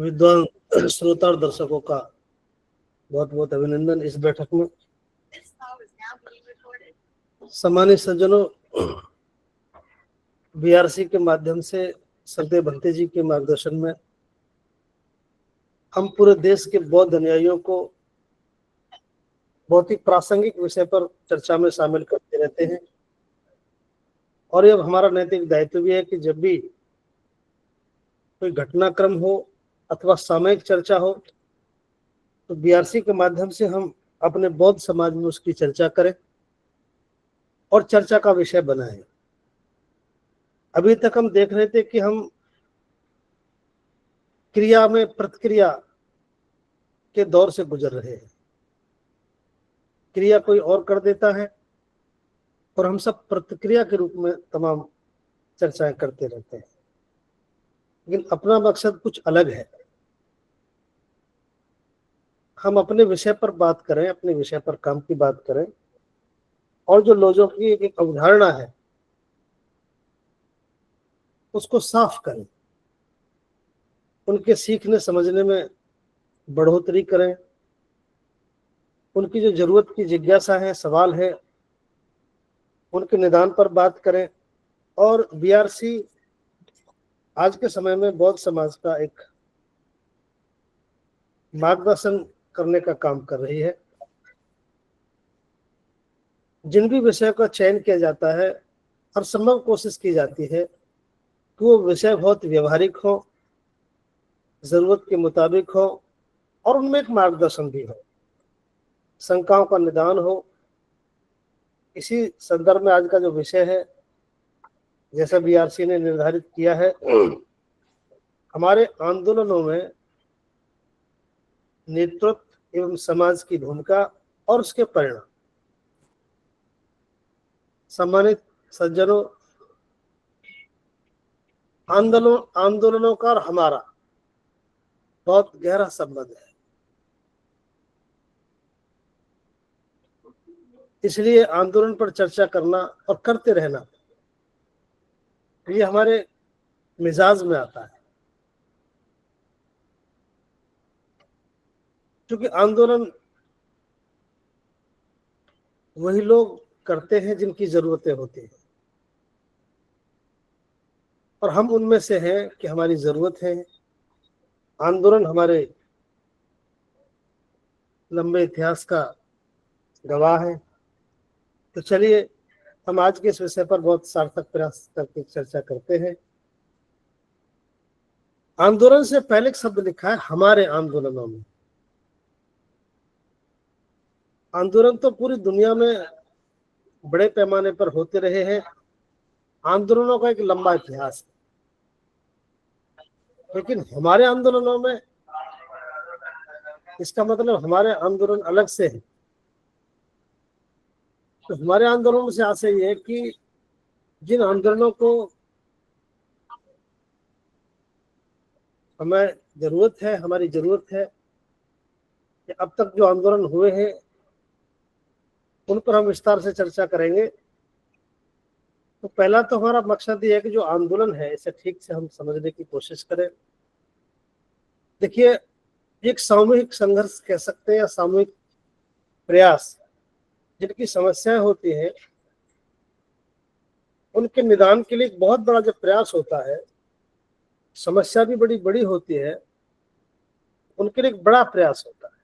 विद्वान श्रोता और दर्शकों का बहुत बहुत अभिनंदन। इस बैठक में सम्मानित सज्जनों, बीआरसी के माध्यम से सरदेव भंते जी के मार्गदर्शन में हम पूरे देश के बौद्ध अनुयायियों को बहुत ही प्रासंगिक विषय पर चर्चा में शामिल करते रहते हैं। और ये हमारा नैतिक दायित्व भी है कि जब भी कोई घटनाक्रम हो अथवा सामयिक चर्चा हो तो बीआरसी के माध्यम से हम अपने बौद्ध समाज में उसकी चर्चा करें और चर्चा का विषय बनाएं। अभी तक हम देख रहे थे कि हम क्रिया में प्रतिक्रिया के दौर से गुजर रहे हैं। क्रिया कोई और कर देता है और हम सब प्रतिक्रिया के रूप में तमाम चर्चाएं करते रहते हैं, लेकिन अपना मकसद कुछ अलग है। हम अपने विषय पर बात करें, अपने विषय पर काम की बात करें और जो लोगों की एक अवधारणा है उसको साफ करें, उनके सीखने समझने में बढ़ोतरी करें, उनकी जो जरूरत की जिज्ञासा है, सवाल है, उनके निदान पर बात करें। और बीआरसी आज के समय में बौद्ध समाज का एक मार्गदर्शन करने का काम कर रही है। जिन भी विषयों का चयन किया जाता है, हर संभव कोशिश की जाती है कि वो विषय बहुत व्यवहारिक हो, जरूरत के मुताबिक हो और उनमें एक मार्गदर्शन भी हो, शंकाओं का निदान हो। इसी संदर्भ में आज का जो विषय है, जैसा बीआरसी ने निर्धारित किया है, हमारे आंदोलनों में नेतृत्व एवं समाज की भूमिका और उसके परिणाम। सम्मानित सज्जनों, आंदोलनों का और हमारा बहुत गहरा संबंध है। इसलिए आंदोलन पर चर्चा करना और करते रहना ये हमारे मिजाज में आता है, क्योंकि आंदोलन वही लोग करते हैं जिनकी जरूरतें होती हैं और हम उनमें से हैं कि हमारी जरूरत है। आंदोलन हमारे लंबे इतिहास का गवाह है। तो चलिए हम आज के इस विषय पर बहुत सार्थक प्रयास करके चर्चा करते हैं। आंदोलन से पहले एक शब्द लिखा है हमारे आंदोलनों में। आंदोलन तो पूरी दुनिया में बड़े पैमाने पर होते रहे हैं। आंदोलनों का एक लंबा इतिहास है, लेकिन हमारे आंदोलनों में इसका मतलब हमारे आंदोलन अलग से है। तो हमारे आंदोलन से आशय ये है कि जिन आंदोलनों को हमें जरूरत है, हमारी जरूरत है कि अब तक जो आंदोलन हुए हैं उन पर हम विस्तार से चर्चा करेंगे। तो पहला तो हमारा मकसद ये है कि जो आंदोलन है इसे ठीक से हम समझने की कोशिश करें। देखिए, एक सामूहिक संघर्ष कह सकते हैं या सामूहिक प्रयास, जिनकी समस्याएं होती हैं उनके निदान के लिए एक बहुत बड़ा जो प्रयास होता है, समस्या भी बड़ी बड़ी होती है, उनके लिए एक बड़ा प्रयास होता है।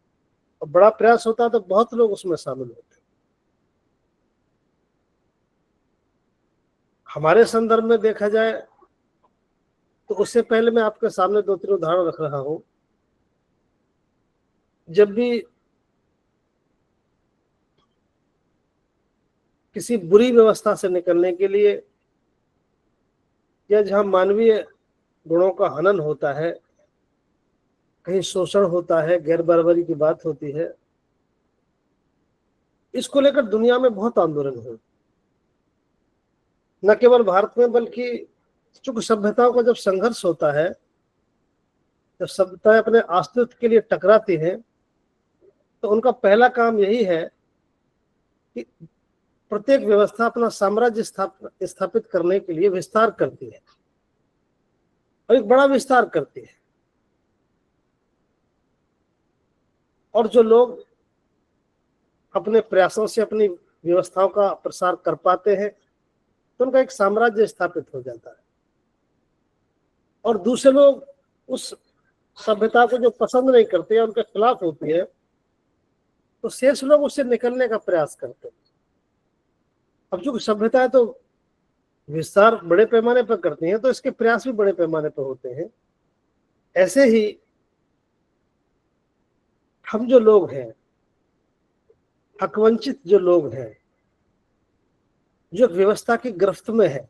और बड़ा प्रयास होता है तो बहुत लोग उसमें शामिल होते हैं। हमारे संदर्भ में देखा जाए तो उससे पहले मैं आपके सामने 2-3 उदाहरण रख रहा हूं। जब भी किसी बुरी व्यवस्था से निकलने के लिए या जहां मानवीय गुणों का हनन होता है, कहीं शोषण होता है, गैर बराबरी की बात होती है, इसको लेकर दुनिया में बहुत आंदोलन हुए। न केवल भारत में बल्कि चूंकि सभ्यताओं का जब संघर्ष होता है, जब सभ्यताएं अपने अस्तित्व के लिए टकराती हैं, तो उनका पहला काम यही है कि प्रत्येक व्यवस्था अपना साम्राज्य स्थापित करने के लिए विस्तार करती है और एक बड़ा विस्तार करती है। और जो लोग अपने प्रयासों से अपनी व्यवस्थाओं का प्रसार कर पाते हैं तो उनका एक साम्राज्य स्थापित हो जाता है, और दूसरे लोग उस सभ्यता को जो पसंद नहीं करते या उनके खिलाफ होती है तो शेष लोग उससे निकलने का प्रयास करते हैं। अब जो सभ्यता है तो विस्तार बड़े पैमाने पर करती है तो इसके प्रयास भी बड़े पैमाने पर होते हैं। ऐसे ही हम जो लोग हैं, हकवंचित जो लोग हैं, जो व्यवस्था की गिरफ्त में है,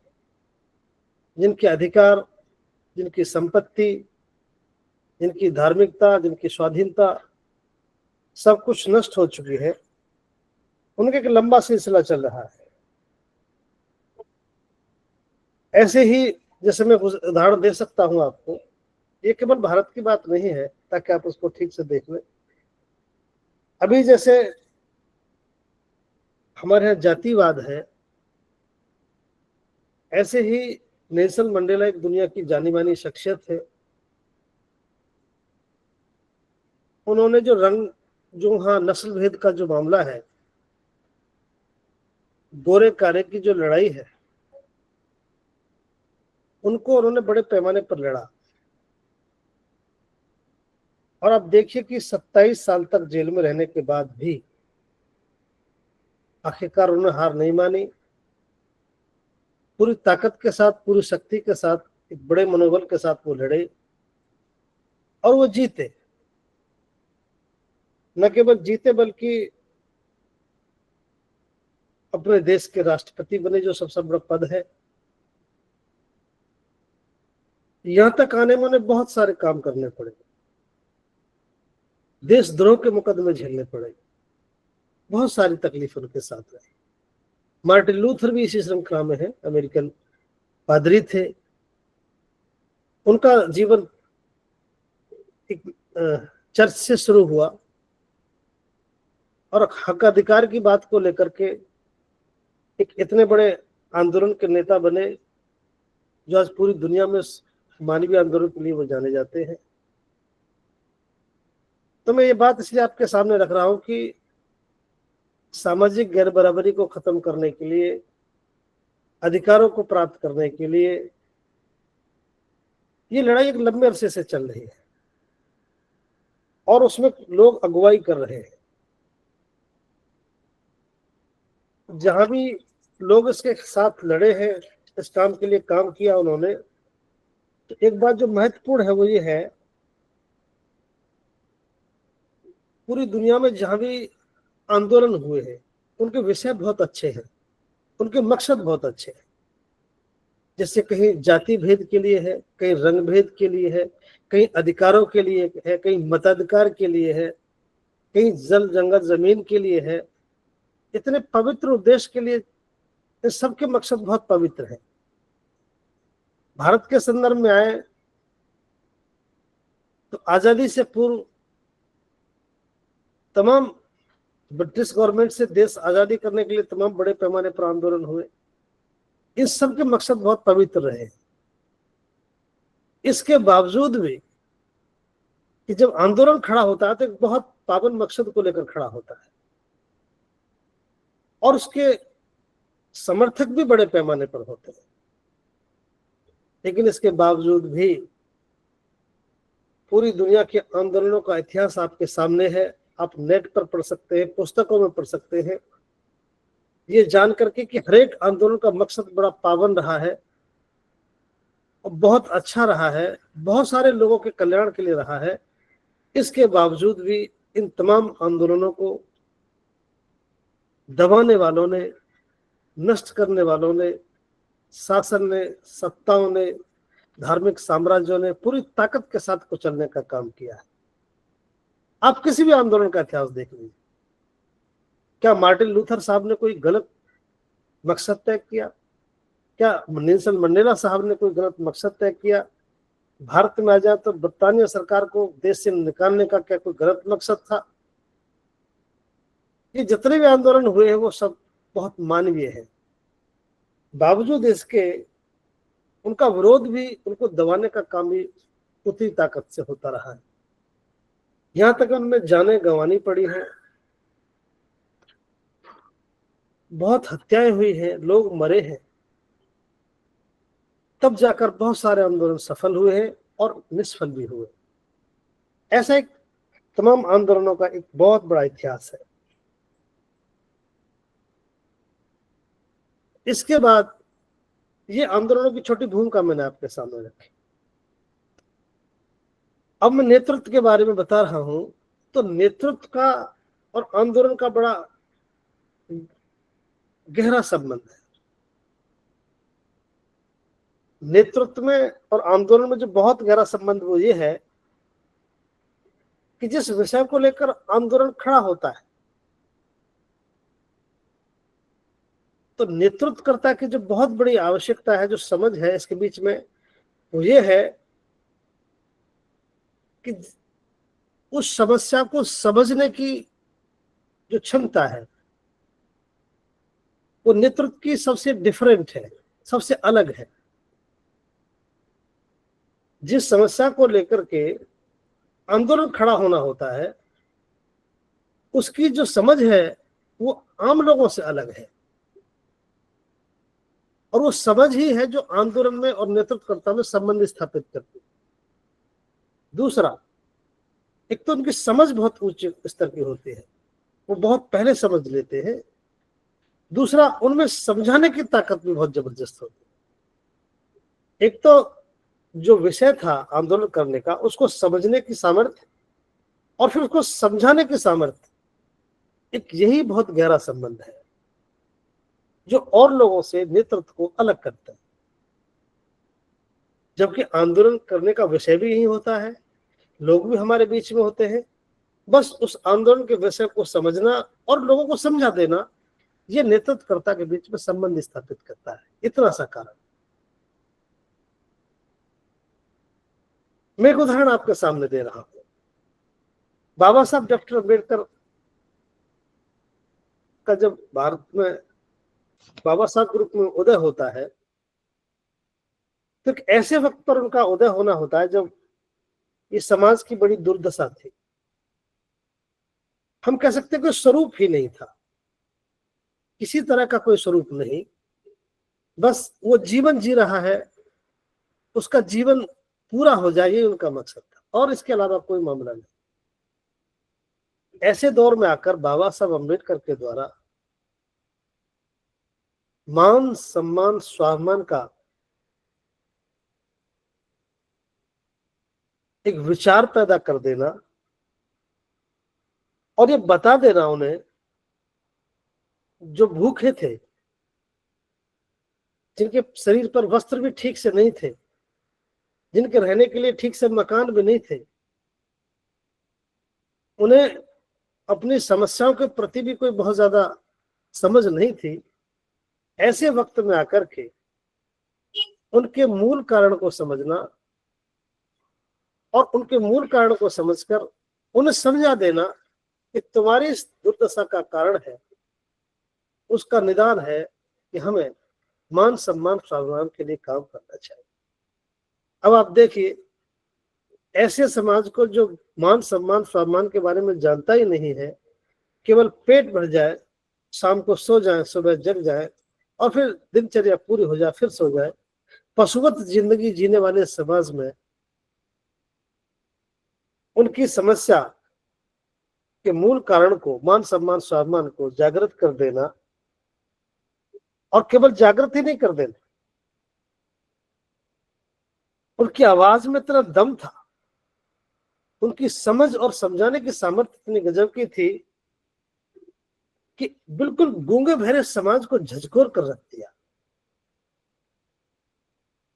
जिनके अधिकार, जिनकी संपत्ति, जिनकी धार्मिकता, जिनकी स्वाधीनता सब कुछ नष्ट हो चुकी है, उनका एक लंबा सिलसिला चल रहा है। ऐसे ही जैसे मैं उदाहरण दे सकता हूं आपको, ये केवल भारत की बात नहीं है ताकि आप उसको ठीक से देख लें। अभी जैसे हमारे यहाँ जातिवाद है, ऐसे ही नेल्सन मंडेला एक दुनिया की जानी मानी शख्सियत है। उन्होंने जो हाँ नस्ल भेद का जो मामला है, गोरे कारे की जो लड़ाई है, उनको उन्होंने बड़े पैमाने पर लड़ा। और आप देखिए कि 27 साल तक जेल में रहने के बाद भी आखिरकार उन्होंने हार नहीं मानी। पूरी ताकत के साथ, पूरी शक्ति के साथ, एक बड़े मनोबल के साथ वो लड़े और वो जीते। न केवल जीते बल्कि अपने देश के राष्ट्रपति बने, जो सबसे बड़ा पद है। यहां तक आने में उन्हें बहुत सारे काम करने पड़े, देशद्रोह के मुकदमे झेलने पड़े, बहुत सारी तकलीफ उनके साथ रही। मार्टिन लूथर भी इसी श्रृंखला में है, अमेरिकन पादरी थे। उनका जीवन एक चर्च से शुरू हुआ और हक अधिकार की बात को लेकर के एक इतने बड़े आंदोलन के नेता बने जो आज पूरी दुनिया में मानवीय आंदोलन के लिए वो जाने जाते हैं। तो मैं ये बात इसलिए आपके सामने रख रहा हूं कि सामाजिक गैर बराबरी को खत्म करने के लिए, अधिकारों को प्राप्त करने के लिए ये लड़ाई एक लंबे अरसे से चल रही है और उसमें लोग अगुवाई कर रहे हैं। जहां भी लोग इसके साथ लड़े हैं, इस काम के लिए काम किया उन्होंने, तो एक बात जो महत्वपूर्ण है वो ये है, पूरी दुनिया में जहां भी आंदोलन हुए हैं उनके विषय बहुत अच्छे हैं, उनके मकसद बहुत अच्छे हैं। जैसे कहीं जाति भेद के लिए है, कहीं रंग भेद के लिए है, कहीं अधिकारों के लिए है, कहीं मताधिकार के लिए है, कहीं जल जंगल जमीन के लिए है। इतने पवित्र उद्देश्य के लिए इस सबके मकसद बहुत पवित्र है। भारत के संदर्भ में आए तो आजादी से पूर्व तमाम ब्रिटिश गवर्नमेंट से देश आजादी करने के लिए तमाम बड़े पैमाने पर आंदोलन हुए। इस सब के मकसद बहुत पवित्र रहे। इसके बावजूद भी कि जब आंदोलन खड़ा होता है तो एक बहुत पावन मकसद को लेकर खड़ा होता है और उसके समर्थक भी बड़े पैमाने पर होते हैं। लेकिन इसके बावजूद भी पूरी दुनिया के आंदोलनों का इतिहास आपके सामने है। आप नेट पर पढ़ सकते हैं, पुस्तकों में पढ़ सकते हैं, ये जान करके कि हर एक आंदोलन का मकसद बड़ा पावन रहा है और बहुत अच्छा रहा है, बहुत सारे लोगों के कल्याण के लिए रहा है। इसके बावजूद भी इन तमाम आंदोलनों को दबाने वालों ने, नष्ट करने वालों ने, शासन ने, सत्ताओं ने, धार्मिक साम्राज्यों ने पूरी ताकत के साथ कुचलने का काम किया है। आप किसी भी आंदोलन का इतिहास देख लीजिए, क्या मार्टिन लूथर साहब ने कोई गलत मकसद तय किया? क्या नेल्सन मंडेला साहब ने कोई गलत मकसद तय किया? भारत में आ जाए तो बरतानिया सरकार को देश से निकालने का क्या कोई गलत मकसद था? ये जितने भी आंदोलन हुए हैं वो सब बहुत मानवीय है। बावजूद इसके उनका विरोध भी, उनको दबाने का काम भी उतनी ताकत से होता रहा है। यहां तक उनमें जानें गंवानी पड़ी हैं, बहुत हत्याएं हुई हैं, लोग मरे हैं, तब जाकर बहुत सारे आंदोलन सफल हुए हैं और निष्फल भी हुए। ऐसा एक तमाम आंदोलनों का एक बहुत बड़ा इतिहास है। इसके बाद ये आंदोलनों की छोटी भूमिका मैंने आपके सामने रखी। अब मैं नेतृत्व के बारे में बता रहा हूं, तो नेतृत्व का और आंदोलन का बड़ा गहरा संबंध है। नेतृत्व में और आंदोलन में जो बहुत गहरा संबंध वो ये है कि जिस विषय को लेकर आंदोलन खड़ा होता है, तो नेतृत्वकर्ता की जो बहुत बड़ी आवश्यकता है, जो समझ है इसके बीच में, वो ये है कि उस समस्या को समझने की जो क्षमता है वो नेतृत्व की सबसे डिफरेंट है, सबसे अलग है। जिस समस्या को लेकर के आंदोलन खड़ा होना होता है, उसकी जो समझ है वो आम लोगों से अलग है, और वो समझ ही है जो आंदोलन में और नेतृत्वकर्ता में संबंध स्थापित करती है। दूसरा, एक तो उनकी समझ बहुत उच्च स्तर की होती है, वो बहुत पहले समझ लेते हैं। दूसरा, उनमें समझाने की ताकत भी बहुत जबरदस्त होती है। एक तो जो विषय था आंदोलन करने का, उसको समझने की सामर्थ्य और फिर उसको समझाने की सामर्थ्य, एक यही बहुत गहरा संबंध है जो और लोगों से नेतृत्व को अलग करता है। जबकि आंदोलन करने का विषय भी यही होता है, लोग भी हमारे बीच में होते हैं, बस उस आंदोलन के विषय को समझना और लोगों को समझा देना, ये नेतृत्वकर्ता के बीच में संबंध स्थापित करता है। इतना सा कारण। मैं एक उदाहरण आपके सामने दे रहा हूं। बाबा साहब डॉक्टर अम्बेडकर का जब भारत में बाबा साहब ग्रुप में उदय होता है, तो एक ऐसे वक्त पर उनका उदय होना होता है जब इस समाज की बड़ी दुर्दशा थी। हम कह सकते हैं कोई स्वरूप ही नहीं था, किसी तरह का कोई स्वरूप नहीं, बस वो जीवन जी रहा है, उसका जीवन पूरा हो जाए, ये उनका मकसद था, और इसके अलावा कोई मामला नहीं। ऐसे दौर में आकर बाबा साहब अम्बेडकर के द्वारा मान सम्मान स्वाभिमान का एक विचार पैदा कर देना और ये बता देना उन्हें, जो भूखे थे, जिनके शरीर पर वस्त्र भी ठीक से नहीं थे, जिनके रहने के लिए ठीक से मकान भी नहीं थे, उन्हें अपनी समस्याओं के प्रति भी कोई बहुत ज्यादा समझ नहीं थी। ऐसे वक्त में आकर के उनके मूल कारण को समझना और उनके मूल कारण को समझकर उन्हें समझा देना कि तुम्हारी इस दुर्दशा का कारण है, उसका निदान है कि हमें मान सम्मान स्वाभिमान के लिए काम करना चाहिए। अब आप देखिए, ऐसे समाज को जो मान सम्मान स्वाभिमान के बारे में जानता ही नहीं है, केवल पेट भर जाए, शाम को सो जाए, सुबह जग जाए और फिर दिनचर्या पूरी हो जाए, फिर सो जाए, पशुवत जिंदगी जीने वाले समाज में उनकी समस्या के मूल कारण को, मान सम्मान स्वाभिमान को जागृत कर देना, और केवल जागृत ही नहीं कर देना, उनकी आवाज में इतना दम था, उनकी समझ और समझाने की सामर्थ्य इतनी गजब की थी कि बिल्कुल गूंगे बहरे समाज को झकझोर कर रख दिया।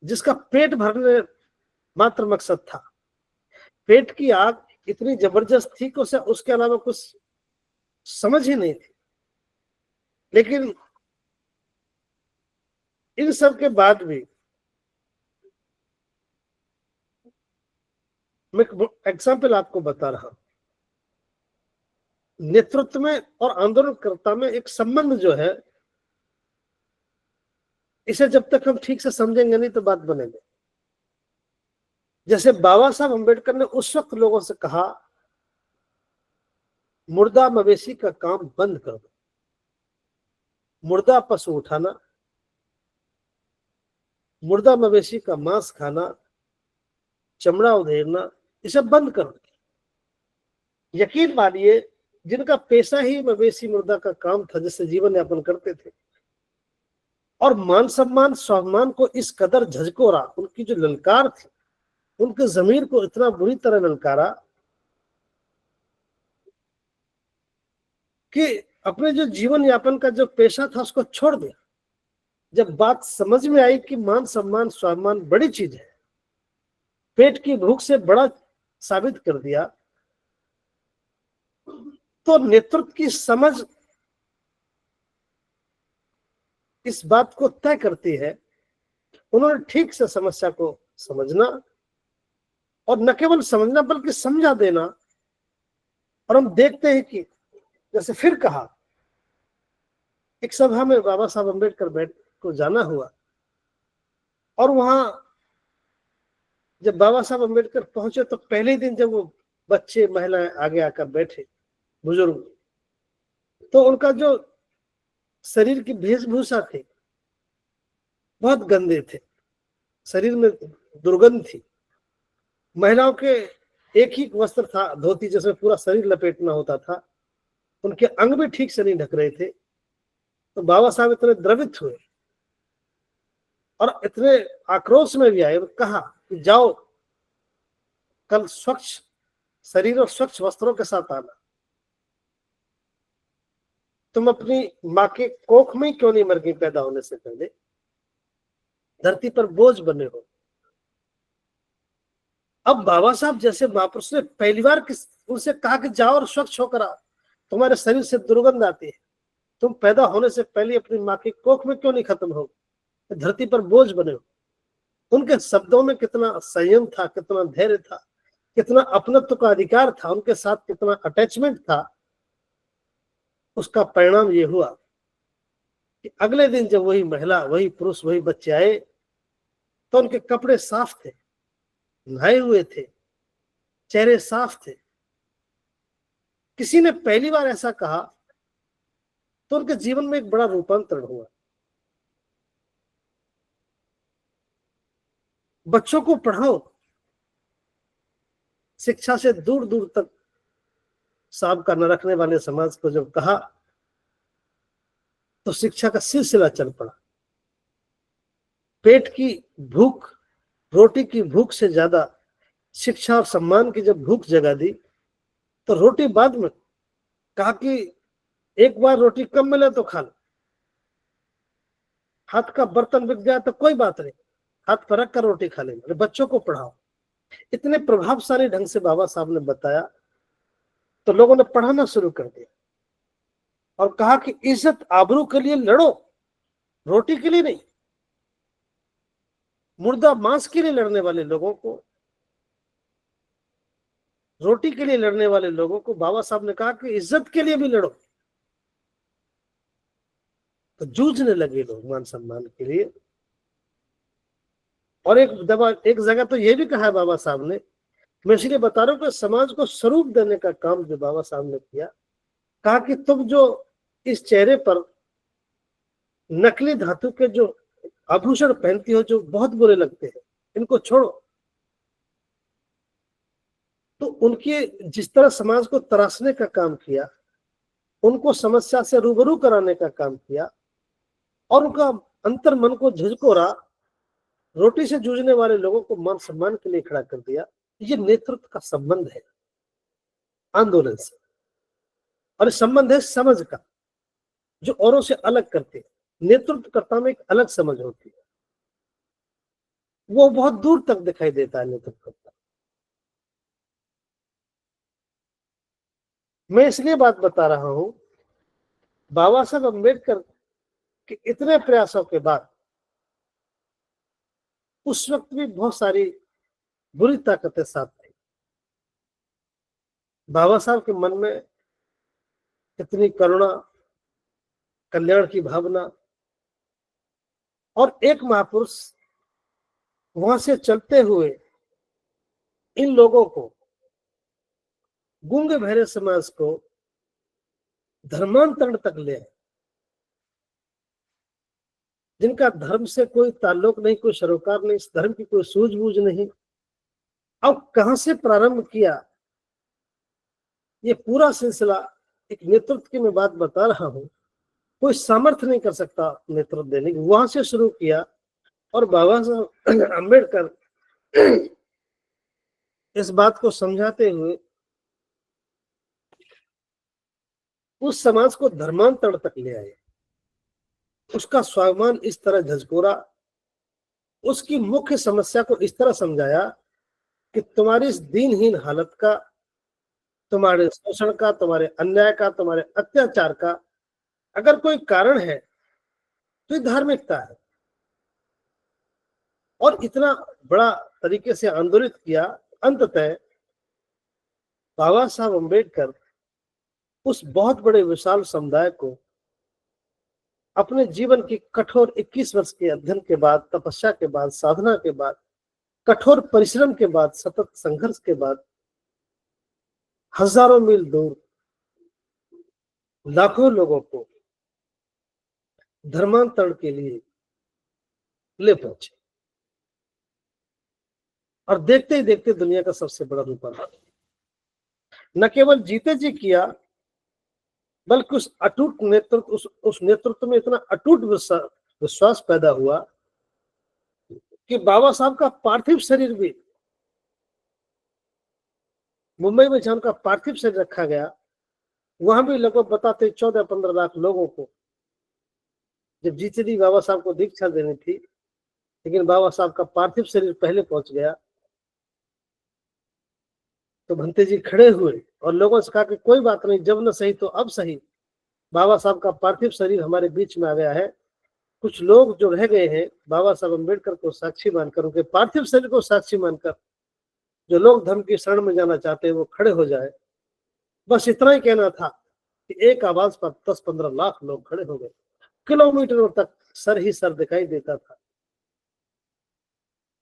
जिसका पेट भरने मात्र मकसद था, पेट की आग इतनी जबरदस्त थी कि उसे उसके अलावा कुछ समझ ही नहीं थी। लेकिन इन सब के बाद भी मैं एग्जाम्पल आपको बता रहा हूं, नेतृत्व में और आंदोलनकर्ता में एक संबंध जो है, इसे जब तक हम ठीक से समझेंगे नहीं तो बात बनेगी। जैसे बाबा साहब अम्बेडकर ने उस वक्त लोगों से कहा मुर्दा मवेशी का काम बंद कर दो। मुर्दा पशु उठाना, मुर्दा मवेशी का मांस खाना, चमड़ा उधेड़ना, ये सब बंद करो। यकीन मानिए, जिनका पेशा ही मवेशी मुर्दा का काम था, जिससे जीवन यापन करते थे, और मान सम्मान स्वाभिमान को इस कदर झकझोरा, उनकी जो ललकार थी, उनके जमीर को इतना बुरी तरह ललकारा कि अपने जो जीवन यापन का जो पेशा था उसको छोड़ दिया। जब बात समझ में आई कि मान सम्मान स्वाभिमान बड़ी चीज है, पेट की भूख से बड़ा साबित कर दिया, तो नेतृत्व की समझ इस बात को तय करती है। उन्होंने ठीक से समस्या को समझना, और न केवल समझना बल्कि समझा देना। और हम देखते हैं कि जैसे फिर कहा, एक सभा में बाबा साहब अम्बेडकर बैठ को जाना हुआ, और वहां जब बाबा साहब अम्बेडकर पहुंचे तो पहले दिन जब वो बच्चे महिलाएं आगे आकर बैठे, बुजुर्ग, तो उनका जो शरीर की वेशभूषा थी बहुत गंदे थे, शरीर में दुर्गंध थी। महिलाओं के एक ही वस्त्र था, धोती, जिसमें पूरा शरीर लपेटना होता था, उनके अंग भी ठीक से नहीं ढक रहे थे। तो बाबा साहब इतने द्रवित हुए और इतने आक्रोश में भी आए और कहा कि जाओ, कल स्वच्छ शरीर और स्वच्छ वस्त्रों के साथ आना। तुम अपनी माँ के कोख में क्यों नहीं मर गई पैदा होने से पहले? धरती पर बोझ बने हो। अब बाबा साहब जैसे महापुरुष ने पहली बार उनसे कहा कि जाओ और स्वच्छ होकर आओ, तुम्हारे शरीर से दुर्गंध आती है, तुम पैदा होने से पहले अपनी माँ की कोख में क्यों नहीं खत्म हो, धरती पर बोझ बने हो। उनके शब्दों में कितना संयम था, कितना धैर्य था, कितना अपनत्व का अधिकार था, उनके साथ कितना अटैचमेंट था। उसका परिणाम ये हुआ कि अगले दिन जब वही महिला, वही पुरुष, वही बच्चे आए, तो उनके कपड़े साफ थे, नहाए हुए थे, चेहरे साफ थे। किसी ने पहली बार ऐसा कहा तो उनके जीवन में एक बड़ा रूपांतरण हुआ। बच्चों को पढ़ाओ, शिक्षा से दूर दूर तक साब का न रखने वाले समाज को जब कहा, तो शिक्षा का सिलसिला चल पड़ा। पेट की भूख, रोटी की भूख से ज्यादा शिक्षा और सम्मान की जब भूख जगा दी, तो रोटी बाद में, कहा कि एक बार रोटी कम मिले तो खा लो, हाथ का बर्तन बिक जाए तो कोई बात नहीं, हाथ पर रख कर रोटी खा लेंगे, बच्चों को पढ़ाओ। इतने प्रभावशाली ढंग से बाबा साहब ने बताया, तो लोगों ने पढ़ाना शुरू कर दिया और कहा कि इज्जत आबरू के लिए लड़ो, रोटी के लिए नहीं। मुर्दा मांस के लिए लड़ने वाले लोगों को, रोटी के लिए लड़ने वाले लोगों को बाबा साहब ने कहा कि इज्जत के लिए भी लड़ो। तो जूझने लगे लोग मान सम्मान के लिए। और एक जगह तो ये भी कहा है बाबा साहब ने, मैं इसलिए बता रहा हूं कि समाज को स्वरूप देने का काम जो बाबा साहब ने किया, कहा कि तुम जो इस चेहरे पर नकली धातु के जो आभूषण पहनती हो, जो बहुत बुरे लगते हैं, इनको छोड़ो। तो उनके जिस तरह समाज को तराशने का काम किया, उनको समस्या से रूबरू कराने का काम किया, और उनका अंतर मन को झकझोरा, रोटी से जूझने वाले लोगों को मान सम्मान के लिए खड़ा कर दिया। ये नेतृत्व का संबंध है आंदोलन से, और इस संबंध है समझ का, जो औरों से अलग करते हैं। नेतृत्वकर्ता में एक अलग समझ होती है, वो बहुत दूर तक दिखाई देता है नेतृत्वकर्ता। मैं इसलिए बात बता रहा हूं, बाबा साहब अम्बेडकर के इतने प्रयासों के बाद उस वक्त भी बहुत सारी बुरी ताकतें साथ थी। बाबा साहब के मन में इतनी करुणा, कल्याण की भावना, और एक महापुरुष वहां से चलते हुए इन लोगों को, गूंगे बहरे समाज को धर्मांतरण तक ले आए, जिनका धर्म से कोई ताल्लुक नहीं, कोई सरोकार नहीं, इस धर्म की कोई सूझबूझ नहीं। अब कहां से प्रारंभ किया ये पूरा सिलसिला, एक नेतृत्व की मैं बात बता रहा हूं, कोई सामर्थ्य नहीं कर सकता नेतृत्व देने की, वहां से शुरू किया। और बाबा साहब अम्बेडकर इस बात को समझाते हुए उस समाज को धर्मांतरण तक ले आए, उसका स्वाभिमान इस तरह झकझोरा, उसकी मुख्य समस्या को इस तरह समझाया कि तुम्हारी इस दीनहीन हालत का, तुम्हारे शोषण का, तुम्हारे अन्याय का, तुम्हारे अत्याचार का अगर कोई कारण है तो ये धार्मिकता है। और इतना बड़ा तरीके से आंदोलित किया, अंततः बाबा साहब अम्बेडकर उस बहुत बड़े विशाल समुदाय को अपने जीवन की कठोर 21 वर्ष के अध्ययन के बाद, तपस्या के बाद, साधना के बाद, कठोर परिश्रम के बाद, सतत संघर्ष के बाद, हजारों मील दूर लाखों लोगों को धर्मांतरण के लिए ले पहुंचे। और देखते ही देखते दुनिया का सबसे बड़ा रूप न केवल जीते जी किया, बल्कि उस अटूट नेतृत्व, उस नेतृत्व में इतना अटूट विश्वास पैदा हुआ कि बाबा साहब का पार्थिव शरीर भी मुंबई में, जहां उनका पार्थिव शरीर रखा गया, वहां भी लगभग बताते 14-15 लाख लोगों को, जब जीते जी बाबा साहब को दीक्षा देनी थी, लेकिन बाबा साहब का पार्थिव शरीर पहले पहुंच गया, तो भंते जी खड़े हुए और लोगों से कहा कि कोई बात नहीं, जब न सही तो अब सही, बाबा साहब का पार्थिव शरीर हमारे बीच में आ गया है। कुछ लोग जो रह गए हैं, बाबा साहब अम्बेडकर को साक्षी मानकर, उनके पार्थिव शरीर को साक्षी मानकर, जो लोग धर्म की शरण में जाना चाहते हैं वो खड़े हो जाए। बस इतना ही कहना था कि एक आवाज पर 10-15 लाख लोग खड़े हो गए। किलोमीटरों तक सर ही सर दिखाई देता था।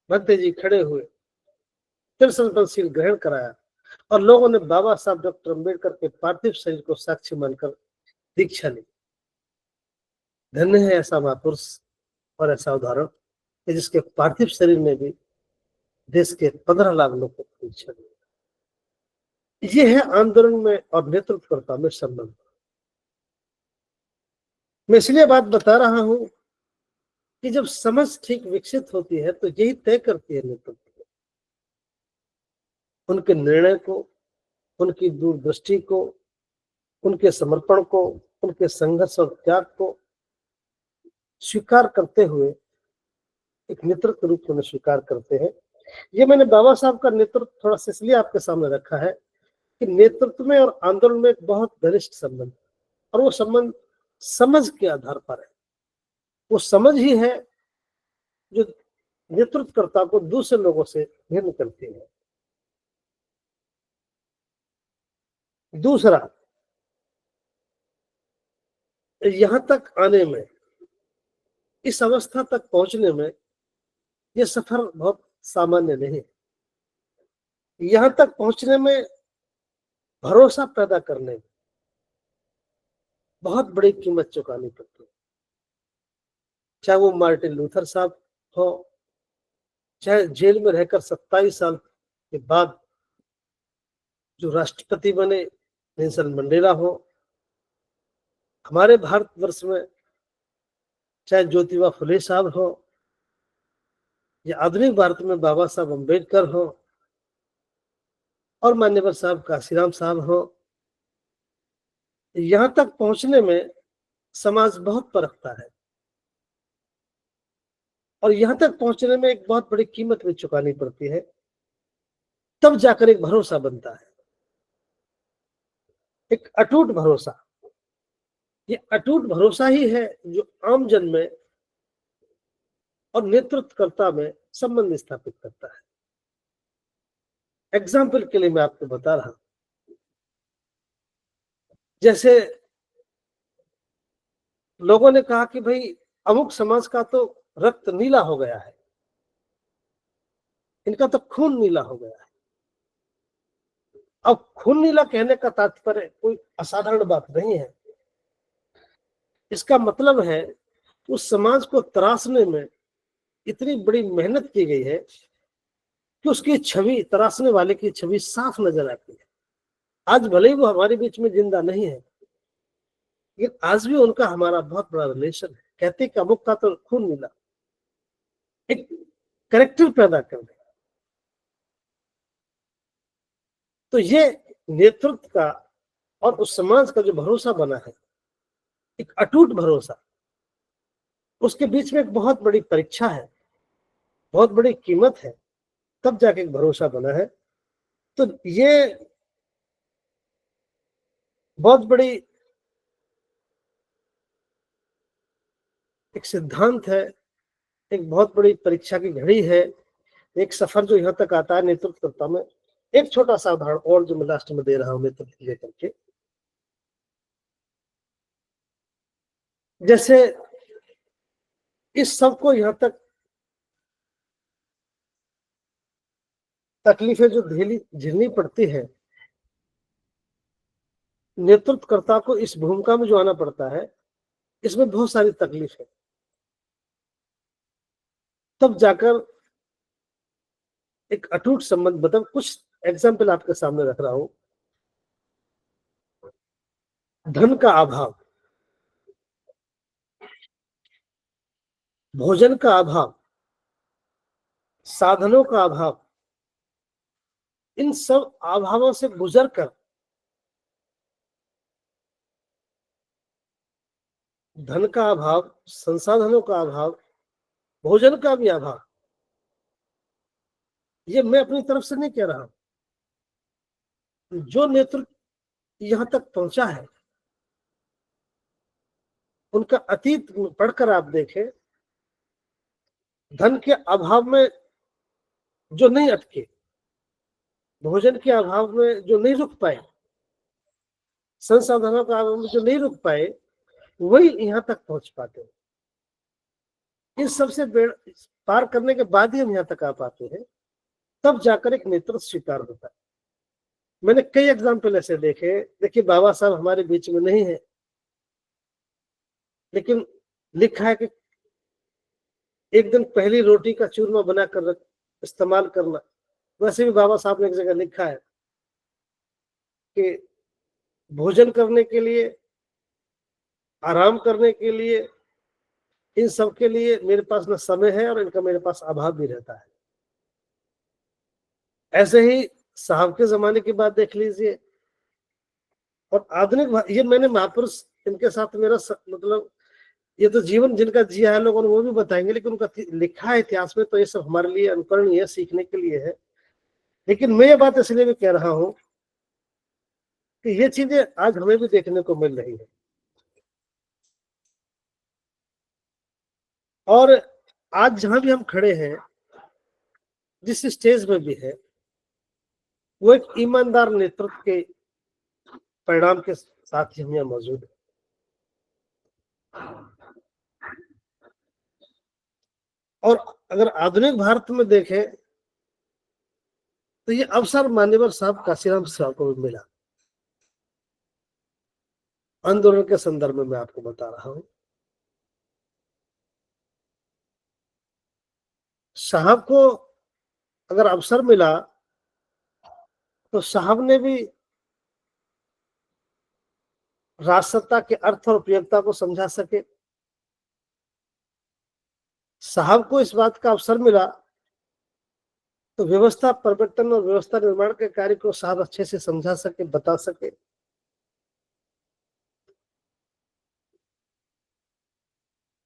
भक्ति जी खड़े हुए, त्रिशंकल ग्रहण कराया और लोगों ने बाबा साहब डॉक्टर अम्बेडकर के पार्थिव शरीर को साक्षी मानकर दीक्षा ली। धन्य है ऐसा महापुरुष और ऐसा उदाहरण कि जिसके पार्थिव शरीर में भी देश के 15 लाख लोग को दीक्षा दी। ये है आंदोलन में और नेतृत्वकर्ता में संबंध। मैं इसलिए बात बता रहा हूं कि जब समझ ठीक विकसित होती है तो यही तय करती है नेतृत्व, उनके निर्णय को, उनकी दूरदृष्टि को, उनके समर्पण को, उनके संघर्ष और त्याग को स्वीकार करते हुए एक नेतृत्व रूप में स्वीकार करते हैं। ये मैंने बाबा साहब का नेतृत्व थोड़ा सा इसलिए आपके सामने रखा है कि नेतृत्व में और आंदोलन में एक बहुत घनिष्ठ संबंध, और वो संबंध समझ के आधार पर है। वो समझ ही है जो नेतृत्वकर्ता को दूसरे लोगों से भिन्न करती है। दूसरा, यहां तक आने में, इस अवस्था तक पहुंचने में यह सफर बहुत सामान्य नहीं। यहां तक पहुंचने में, भरोसा पैदा करने में बहुत बड़ी कीमत चुकानी पड़ती है। चाहे वो मार्टिन लूथर साहब हो, चाहे जेल में रहकर 27 साल के बाद जो राष्ट्रपति बने नेल्सन मंडेला हो, हमारे भारतवर्ष में चाहे ज्योतिबा फुले साहब हो, या आधुनिक भारत में बाबा साहब अम्बेडकर हो, और मान्यवर साहब काशीराम साहब हो, यहां तक पहुंचने में समाज बहुत परखता है और यहां तक पहुंचने में एक बहुत बड़ी कीमत भी चुकानी पड़ती है, तब जाकर एक भरोसा बनता है, एक अटूट भरोसा। ये अटूट भरोसा ही है जो आम जन में और नेतृत्वकर्ता में संबंध स्थापित करता है। एग्जाम्पल के लिए मैं आपको बता रहा हूं, जैसे लोगों ने कहा कि भाई अमुक समाज का तो रक्त नीला हो गया है, इनका तो खून नीला हो गया है। अब खून नीला कहने का तात्पर्य कोई असाधारण बात नहीं है, इसका मतलब है उस समाज को तराशने में इतनी बड़ी मेहनत की गई है कि उसकी छवि, तराशने वाले की छवि साफ नजर आती है। आज भले ही वो हमारे बीच में जिंदा नहीं है, लेकिन आज भी उनका हमारा बहुत बड़ा रिलेशन है। कहते कि अमुक का तो खून मिला, एक करेक्टर पैदा कर दे। तो ये नेतृत्व का और उस समाज का जो भरोसा बना है, एक अटूट भरोसा, उसके बीच में एक बहुत बड़ी परीक्षा है, बहुत बड़ी कीमत है, तब जाके एक भरोसा बना है। तो ये बहुत बड़ी एक सिद्धांत है, एक बहुत बड़ी परीक्षा की घड़ी है, एक सफर जो यहाँ तक आता है नेतृत्व करता में। एक छोटा सा उदाहरण और जो मैं लास्ट में दे रहा हूं नेतृत्व लेकर के, जैसे इस सब को यहाँ तक तकलीफें जो झेलनी पड़ती है, नेतृत्वकर्ता को इस भूमिका में जो आना पड़ता है, इसमें बहुत सारी तकलीफ है। तब जाकर एक अटूट संबंध, मतलब कुछ एग्जाम्पल आपके सामने रख रहा हूं। धन का अभाव, भोजन का अभाव, साधनों का अभाव, इन सब अभावों से गुजर कर धन का अभाव, संसाधनों का अभाव, भोजन का भी अभाव, ये मैं अपनी तरफ से नहीं कह रहा हूं। जो नेतृत्व यहां तक पहुंचा है, उनका अतीत पढ़कर आप देखें, धन के अभाव में जो नहीं अटके, भोजन के अभाव में जो नहीं रुक पाए, संसाधनों का अभाव में जो नहीं रुक पाए, वही यहां तक पहुंच पाते हैं। इस सबसे पार करने के बाद ही हम यहां तक आ पाते हैं, तब जाकर एक नेतृत्व स्वीकार होता है। मैंने कई एग्जाम्पल ऐसे देखे। देखिए, बाबा साहब हमारे बीच में नहीं है, लेकिन लिखा है कि एक दिन पहली रोटी का चूरमा बनाकर इस्तेमाल करना। वैसे भी बाबा साहब ने एक जगह लिखा है कि भोजन करने के लिए, आराम करने के लिए, इन सब के लिए मेरे पास न समय है और इनका मेरे पास अभाव भी रहता है। ऐसे ही साहब के जमाने की बात देख लीजिए, और आधुनिक, ये मैंने महापुरुष, इनके साथ मेरा मतलब, ये तो जीवन जिनका जिया है लोगों ने वो भी बताएंगे, लेकिन उनका लिखा है इतिहास में, तो ये सब हमारे लिए अनुकरणीय है, सीखने के लिए है। लेकिन मैं ये बात इसलिए भी कह रहा हूं कि ये चीजें आज हमें भी देखने को मिल रही है। और आज जहां भी हम खड़े हैं, जिस स्टेज में भी है, वो एक ईमानदार नेतृत्व के परिणाम के साथ ही हम यहाँ मौजूद है। और अगर आधुनिक भारत में देखें, तो ये अवसर मान्यवर साहब काशीराम साहब को भी मिला। आंदोलन के संदर्भ में मैं आपको बता रहा हूं। साहब को अगर अवसर मिला, तो साहब ने भी राष्ट्रसत्ता के अर्थ और उपयोगिता को समझा सके। साहब को इस बात का अवसर मिला, तो व्यवस्था परिवर्तन और व्यवस्था निर्माण के कार्य को साहब अच्छे से समझा सके, बता सके।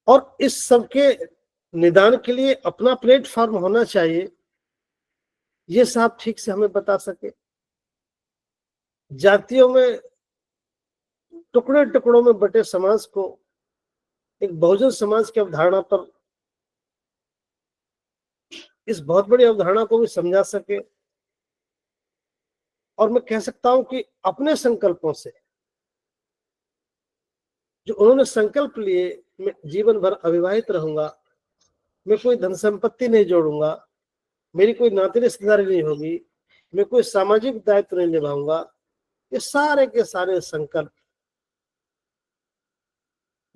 और इस सब के निदान के लिए अपना प्लेटफॉर्म होना चाहिए, ये साहब ठीक से हमें बता सके। जातियों में टुकड़े टुकड़ों में बटे समाज को एक बहुजन समाज की अवधारणा पर, इस बहुत बड़ी अवधारणा को भी समझा सके। और मैं कह सकता हूं कि अपने संकल्पों से, जो उन्होंने संकल्प लिए, मैं जीवन भर अविवाहित रहूंगा, मैं कोई धन संपत्ति नहीं जोड़ूंगा, मेरी कोई नाती रिश्तेदारी नहीं होगी, मैं कोई सामाजिक दायित्व नहीं निभाऊंगा, ये सारे के सारे संकल्प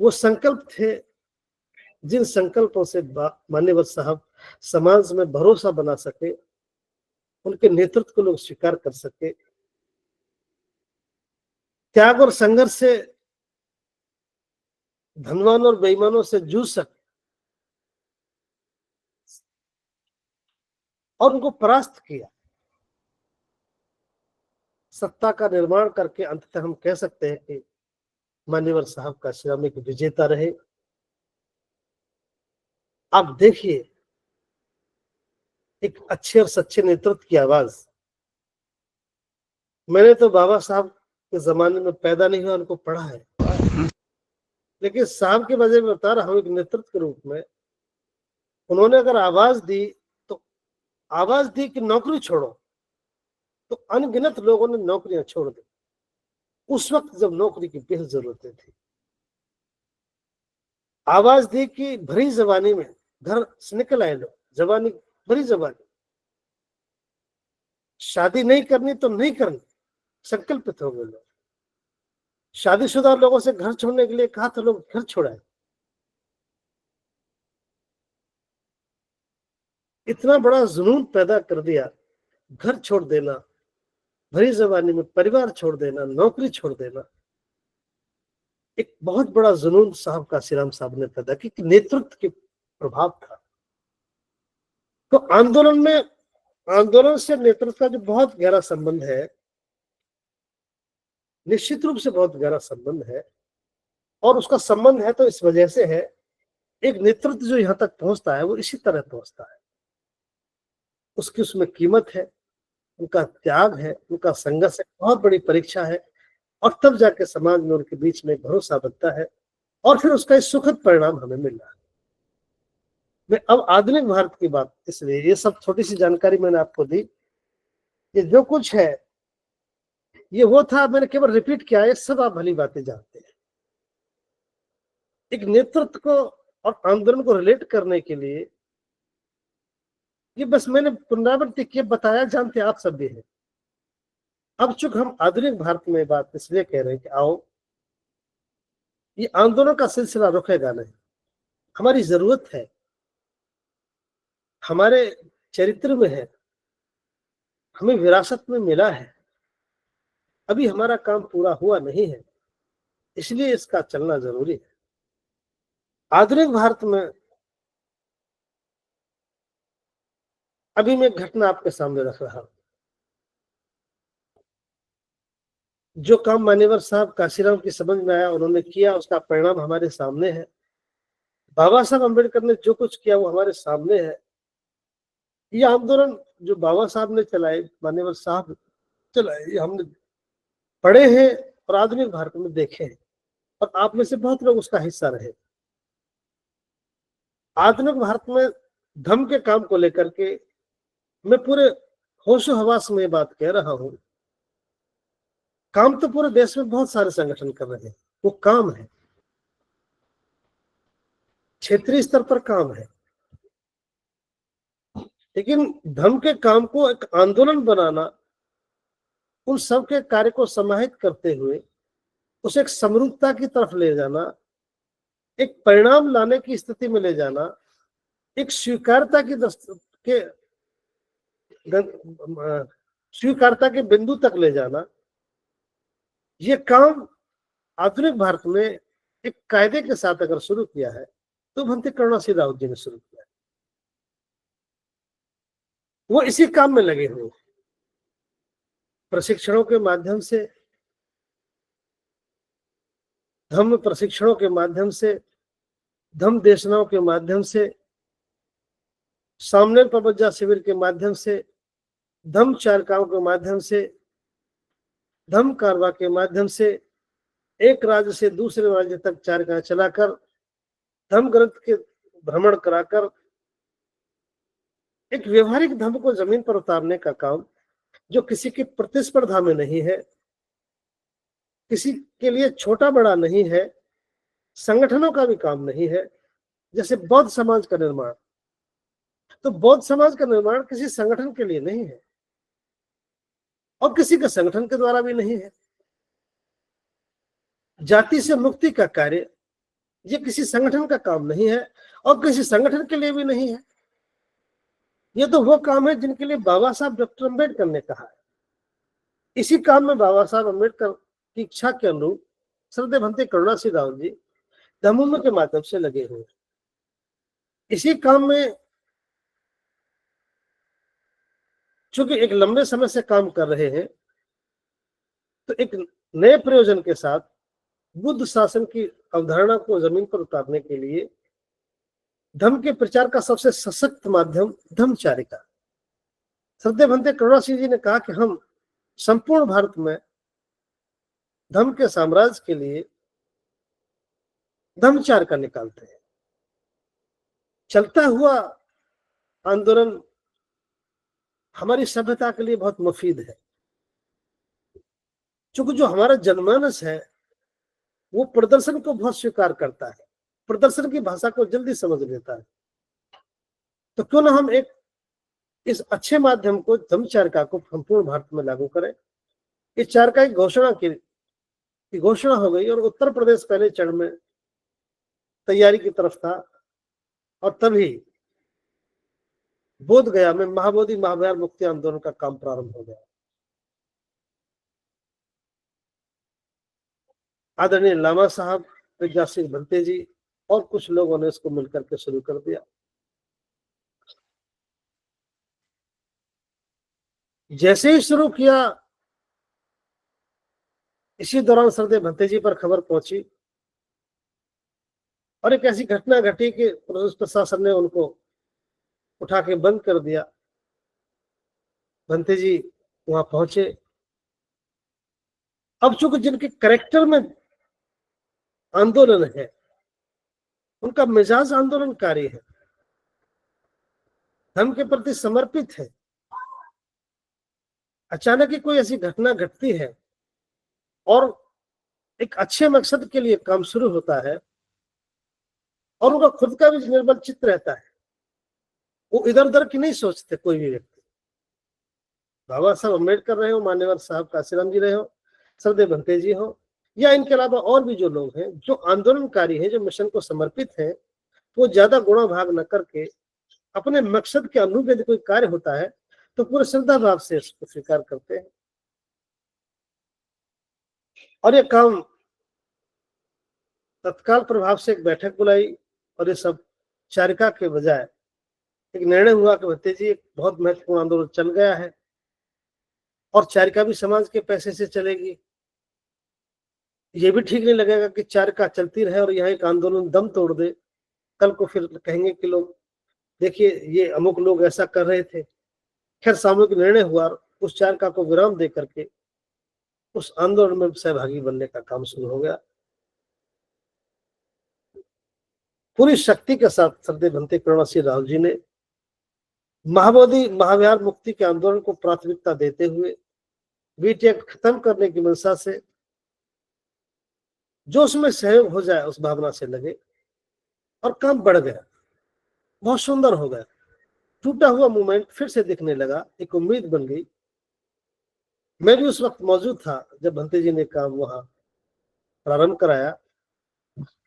वो संकल्प थे जिन संकल्पों से मान्यवर साहब समाज में भरोसा बना सके, उनके नेतृत्व को लोग स्वीकार कर सके, त्याग और संघर्ष से धनवान और बेईमानों से जूझ सके और उनको परास्त किया। सत्ता का निर्माण करके अंततः हम कह सकते हैं कि मान्यवर साहब का श्रम एक विजेता रहे। आप देखिए, एक अच्छे और सच्चे नेतृत्व की आवाज। मैंने तो बाबा साहब के जमाने में पैदा नहीं हुआ, उनको पढ़ा है, लेकिन साहब के वजह में बता रहा हूं, एक नेतृत्व के रूप में उन्होंने अगर आवाज दी तो आवाज दी कि नौकरी छोड़ो, तो अनगिनत लोगों ने नौकरियां छोड़ दी उस वक्त जब नौकरी की बेहद जरूरतें थी। आवाज दी कि भरी जवानी में घर से निकल आए लोग, जवानी भरी जवानी, शादी नहीं करनी तो नहीं करनी, संकल्पित हो गए लोग। शादीशुदा लोगों से घर छोड़ने के लिए कहा तो लोग घर छोड़ाए। इतना बड़ा जुनून पैदा कर दिया, घर छोड़ देना, भरी जवानी में परिवार छोड़ देना, नौकरी छोड़ देना। एक बहुत बड़ा जुनून साहब काशीराम साहब ने पैदा की, नेतृत्व के प्रभाव था। तो आंदोलन से नेतृत्व का जो बहुत गहरा संबंध है, निश्चित रूप से बहुत गहरा संबंध है। और उसका संबंध है तो इस वजह से है, एक नेतृत्व जो यहां तक पहुंचता है वो इसी तरह पहुंचता है। उसकी उसमें कीमत है, उनका त्याग है, उनका संघर्ष है, बहुत बड़ी परीक्षा है, और तब जाके समाज में उनके बीच में भरोसा बनता है, और फिर उसका इस सुखद परिणाम हमें मिल रहा है। मैं अब आधुनिक भारत की बात, इसलिए ये सब छोटी सी जानकारी मैंने आपको दी। ये जो कुछ है ये वो था, मैंने केवल रिपीट किया है, सब आप भली बातें जानते हैं। एक नेतृत्व को और आंदोलन को रिलेट करने के लिए ये बस मैंने पुनरावृत्ति किए, बताया, जानते आप सब भी है। अब चूंकि हम आधुनिक भारत में बात इसलिए कह रहे हैं कि आओ, ये आंदोलन का सिलसिला रुकेगा नहीं। हमारी जरूरत है, हमारे चरित्र में है, हमें विरासत में मिला है, अभी हमारा काम पूरा हुआ नहीं है, इसलिए इसका चलना जरूरी है। आधुनिक भारत में अभी मैं घटना आपके सामने रख रहा हूं। जो काम मान्यवर साहब काशीराम की समझ में आया, उन्होंने किया, उसका परिणाम हमारे सामने है। बाबा साहब अम्बेडकर ने जो कुछ किया वो हमारे सामने है। ये आंदोलन जो बाबा साहब ने चलाए, मान्यवर साहब चलाए, ये हमने पढ़े हैं और आधुनिक भारत में देखे हैं, और आप में से बहुत लोग उसका हिस्सा रहे। आधुनिक भारत में धम्म के काम को लेकर के मैं पूरे होशो हवास में बात कह रहा हूं। काम तो पूरे देश में बहुत सारे संगठन कर रहे हैं, वो काम है, क्षेत्रीय स्तर पर काम है, लेकिन धम्म के काम को एक आंदोलन बनाना, उन सब के कार्य को समाहित करते हुए उसे एक समरूपता की तरफ ले जाना, एक परिणाम लाने की स्थिति में ले जाना, एक स्वीकार्यता के बिंदु तक ले जाना, ये काम आधुनिक भारत में एक कायदे के साथ अगर शुरू किया है तो भंते करुणासिंह राउत जी ने शुरू किया है। वो इसी काम में लगे हुए, प्रशिक्षणों के माध्यम से, धम्म प्रशिक्षणों के माध्यम से, धम्म देशनाओं के माध्यम से, सामने प्रबज्जा शिविर के माध्यम से, धम्म चारकाओं के माध्यम से, धम्म कारवा के माध्यम से, एक राज्य से दूसरे राज्य तक चारकाएं चलाकर, धम्म ग्रंथ के भ्रमण कराकर एक व्यवहारिक धम्म को जमीन पर उतारने का काम, जो किसी की प्रतिस्पर्धा में नहीं है, किसी के लिए छोटा बड़ा नहीं है, संगठनों का भी काम नहीं है। जैसे बौद्ध समाज का निर्माण, तो बौद्ध समाज का निर्माण किसी संगठन के लिए नहीं है और किसी के संगठन के द्वारा भी नहीं है। जाति से मुक्ति का कार्य ये किसी संगठन का काम नहीं है और किसी संगठन के लिए भी नहीं है। ये तो वो काम है जिनके लिए बाबा साहब डॉक्टर अम्बेडकर ने कहा है। इसी काम में बाबा साहब अम्बेडकर की इच्छा के अनुरूप श्रद्धेय भंते करुणा सिंह राव जी धम्म के माध्यम से लगे हुए। इसी काम में चूंकि एक लंबे समय से काम कर रहे हैं, तो एक नए प्रयोजन के साथ बुद्ध शासन की अवधारणा को जमीन पर उतारने के लिए धम्म के प्रचार का सबसे सशक्त माध्यम धम्मचारिका। श्रद्धेय भंते करुणा सिंह जी ने कहा कि हम संपूर्ण भारत में धम्म के साम्राज्य के लिए धम्मचारिका निकालते हैं। चलता हुआ आंदोलन हमारी सभ्यता के लिए बहुत मुफीद है, क्योंकि जो हमारा जनमानस है वो प्रदर्शन को बहुत स्वीकार करता है, प्रदर्शन की भाषा को जल्दी समझ लेता है। तो क्यों ना हम एक इस अच्छे माध्यम को धम्मचारिका को संपूर्ण भारत में लागू करें। इस चारिका की घोषणा हो गई और उत्तर प्रदेश पहले चरण में तैयारी की तरफ था और तभी बोध गया में महाबोधि महाविहार मुक्ति आंदोलन का काम प्रारंभ हो गया। आदरणीय लामा साहब, प्रज्ञा सिंह भंते जी और कुछ लोगों ने इसको मिलकर के शुरू कर दिया। जैसे ही शुरू किया, इसी दौरान श्रद्धेय भंते जी पर खबर पहुंची और एक ऐसी घटना घटी कि पुलिस प्रशासन ने उनको उठा के बंद कर दिया। भंते जी वहां पहुंचे। अब चूंकि जिनके कैरेक्टर में आंदोलन है, उनका मिजाज आंदोलनकारी है, धर्म के प्रति समर्पित है, अचानक ही कोई ऐसी घटना घटती है और एक अच्छे मकसद के लिए काम शुरू होता है और उनका खुद का भी निर्बल चित्त रहता है। वो इधर उधर की नहीं सोचते कोई भी व्यक्ति। बाबा साहब अम्बेडकर रहे हो, मान्यवर साहब काशीराम जी रहे हो, श्रद्धेय भंते जी हो, या इनके अलावा और भी जो लोग हैं जो आंदोलनकारी हैं, जो मिशन को समर्पित हैं, वो ज्यादा गुणा भाग न करके अपने मकसद के अनुरूप यदि कोई कार्य होता है तो पूरे श्रद्धा भाव से इसको स्वीकार करते हैं। और ये काम तत्काल प्रभाव से एक बैठक बुलाई और ये सब चारिका के बजाय एक निर्णय हुआ कि भत्ते जी एक बहुत महत्वपूर्ण आंदोलन चल गया है और चारिका भी समाज के पैसे से चलेगी। ये भी ठीक नहीं लगेगा कि चारिका चलती रहे और यहाँ एक आंदोलन दम तोड़ दे। कल को फिर कहेंगे कि लोग देखिए ये अमुक लोग ऐसा कर रहे थे। खैर सामूहिक निर्णय हुआ, उस चारिका को विराम दे करके उस आंदोलन में सहभागी बनने का काम शुरू हो गया। पूरी शक्ति के साथ श्रद्धेय भंते करुणा सिंह राव जी ने महाबोधि महाविहार मुक्ति के आंदोलन को प्राथमिकता देते हुए बीटेक खत्म करने की मंशा से, जो उसमें सहयोग हो जाए उस भावना से लगे और काम बढ़ गया, बहुत सुंदर हो गया। टूटा हुआ मूवमेंट फिर से दिखने लगा, एक उम्मीद बन गई। मैं भी उस वक्त मौजूद था जब भंते जी ने काम वहां प्रारंभ कराया।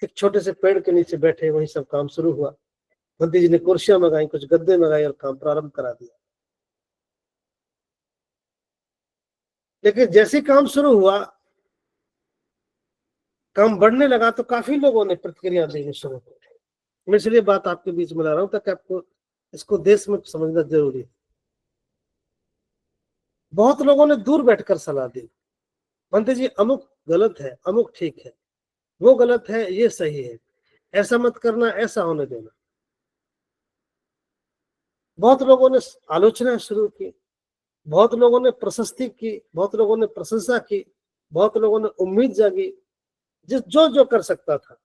एक छोटे से पेड़ के नीचे बैठे वहीं सब काम शुरू हुआ। भंते जी ने कुर्सियां मंगाई, कुछ गद्दे मंगाए और काम प्रारंभ करा दिया। लेकिन जैसे काम शुरू हुआ, काम बढ़ने लगा तो काफी लोगों ने प्रतिक्रिया देनी शुरू कर दी। मैं इसलिए बात आपके बीच में ला रहा हूं ताकि आपको इसको देश में समझना जरूरी है। बहुत लोगों ने दूर बैठकर सलाह दी, भंते जी अमुक गलत है, अमुक ठीक है, वो गलत है, ये सही है, ऐसा मत करना, ऐसा होने देना। बहुत लोगों ने आलोचना शुरू की, बहुत लोगों ने प्रशस्ति की, बहुत लोगों ने प्रशंसा की, बहुत लोगों ने उम्मीद जागी। जिस जो जो कर सकता था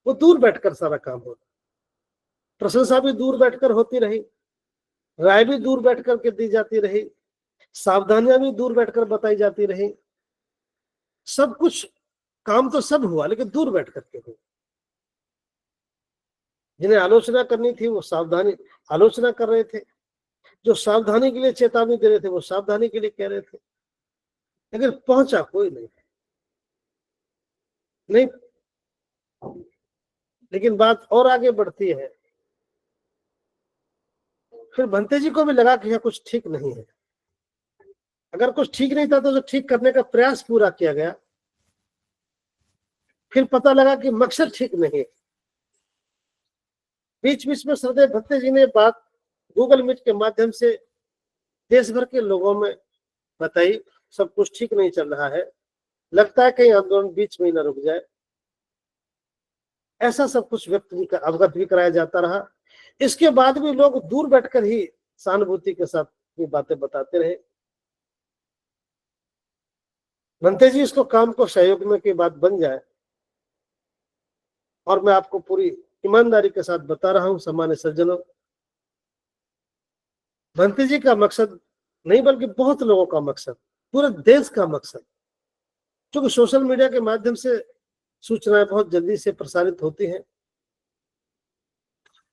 वो दूर बैठकर सारा काम होता। प्रशंसा भी दूर बैठकर होती रही, राय भी दूर बैठकर के दी जाती रही, सावधानियां भी दूर बैठकर बताई जाती रही। सब कुछ काम तो सब हुआ लेकिन दूर बैठ करके हुआ। जिन्हें आलोचना करनी थी वो सावधानी आलोचना कर रहे थे, जो सावधानी के लिए चेतावनी दे रहे थे वो सावधानी के लिए कह रहे थे, लेकिन पहुंचा कोई नहीं। लेकिन बात और आगे बढ़ती है। फिर भंते जी को भी लगा कि यह कुछ ठीक नहीं है। अगर कुछ ठीक नहीं था तो जो ठीक करने का प्रयास पूरा किया गया, फिर पता लगा कि मकसद ठीक नहीं है। बीच बीच में श्रद्धेय भंते जी ने बात गूगल मीट के माध्यम से देश भर के लोगों में बताई, सब कुछ ठीक नहीं चल रहा है, लगता है कहीं आंदोलन बीच में ही न रुक जाए। ऐसा सब कुछ व्यक्त भी अवगत भी कराया जाता रहा। इसके बाद भी लोग दूर बैठकर ही सहानुभूति के साथ ये बातें बताते रहे। भंते जी इसको काम को सहयोग में की बात बन जाए, और मैं आपको पूरी ईमानदारी के साथ बता रहा हूं सामान्य सज्जनों, भंते जी का मकसद नहीं बल्कि बहुत लोगों का मकसद, पूरे देश का मकसद, क्योंकि सोशल मीडिया के माध्यम से सूचनाएं बहुत जल्दी से प्रसारित होती हैं,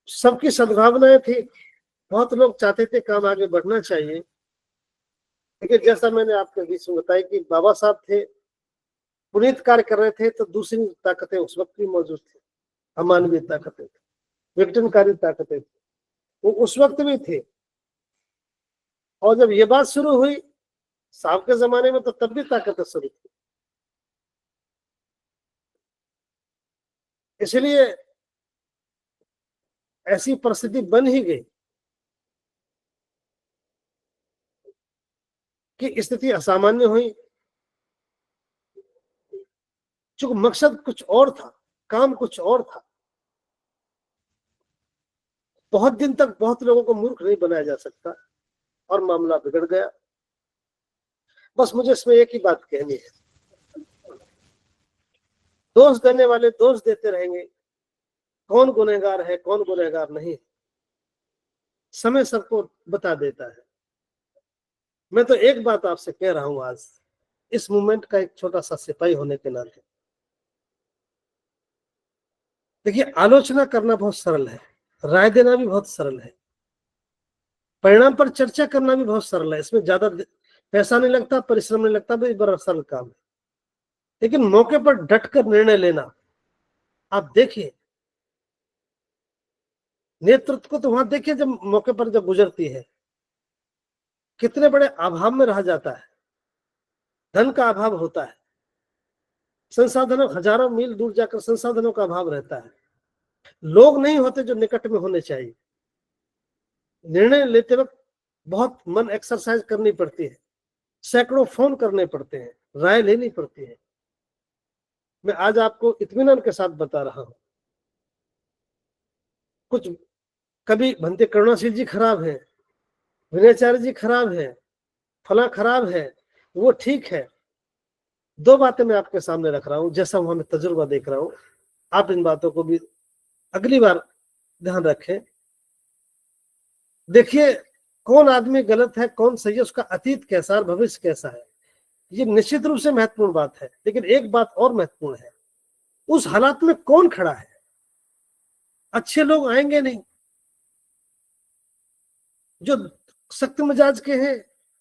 सबकी सद्भावनाएं थी, बहुत लोग चाहते थे काम आगे बढ़ना चाहिए। लेकिन जैसा मैंने आपके बीच में बताया कि बाबा साहब थे, पुनीत कार्य कर रहे थे, तो दूसरी ताकतें उस वक्त भी मौजूद थी, अमानवीय ताकतें थी, विघटनकारी ताकतें थी, वो उस वक्त भी थे। और जब ये बात शुरू हुई साहब के जमाने में, तो तब भी ताकतें शुरू थी। इसलिए ऐसी परिस्थिति बन ही गई कि स्थिति असामान्य हुई, चूंकि मकसद कुछ और था, काम कुछ और था। बहुत दिन तक बहुत लोगों को मूर्ख नहीं बनाया जा सकता, और मामला बिगड़ गया। बस मुझे इसमें एक ही बात कहनी है, दोष देने वाले दोष देते रहेंगे, कौन गुनहगार है कौन गुनहगार नहीं, समय सबको बता देता है। मैं तो एक बात आपसे कह रहा हूं आज, इस मूवमेंट का एक छोटा सा सिपाही होने के नाते, देखिए आलोचना करना बहुत सरल है, राय देना भी बहुत सरल है, परिणाम पर चर्चा करना भी बहुत सरल है, इसमें ज्यादा पैसा नहीं लगता, परिश्रम नहीं लगता, भी बड़ा सरल काम है। लेकिन मौके पर डटकर निर्णय लेना, आप देखिए नेतृत्व को तो वहां देखिए जब मौके पर जब गुजरती है, कितने बड़े अभाव में रहा जाता है, धन का अभाव होता है, संसाधनों, हजारों मील दूर जाकर संसाधनों का अभाव रहता है, लोग नहीं होते जो निकट में होने चाहिए, निर्णय लेते वक्त बहुत मन एक्सरसाइज करनी पड़ती है, सैकड़ों फोन करने पड़ते हैं, राय लेनी पड़ती है। मैं आज आपको इत्मीनान के साथ बता रहा हूं, कुछ कभी भंते करुणाशील जी खराब है, विनयाचार्य जी खराब है, फला खराब है, वो ठीक है। दो बातें मैं आपके सामने रख रहा हूं, जैसा वहां मैं तजुर्बा देख रहा हूं, आप इन बातों को भी अगली बार ध्यान रखें। देखिए कौन आदमी गलत है कौन सही है, उसका अतीत कैसा है, भविष्य कैसा है, ये निश्चित रूप से महत्वपूर्ण बात है। लेकिन एक बात और महत्वपूर्ण है, उस हालात में कौन खड़ा है। अच्छे लोग आएंगे नहीं, जो सख्त मिजाज के हैं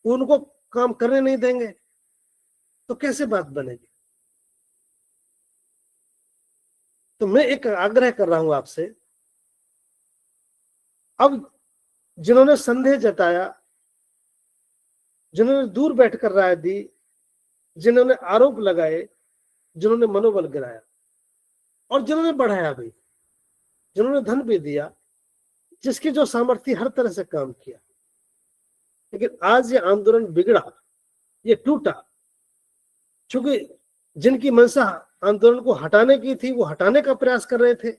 उनको काम करने नहीं देंगे, तो कैसे बात बनेगी। तो मैं एक आग्रह कर रहा हूं आपसे, अब जिन्होंने संदेह जताया, जिन्होंने दूर बैठकर राय दी, जिन्होंने आरोप लगाए, जिन्होंने मनोबल गिराया, और जिन्होंने बढ़ाया भी, जिन्होंने धन भी दिया, जिसकी जो सामर्थ्य हर तरह से काम किया, लेकिन आज ये आंदोलन बिगड़ा, ये टूटा, क्योंकि जिनकी मंशा आंदोलन को हटाने की थी वो हटाने का प्रयास कर रहे थे,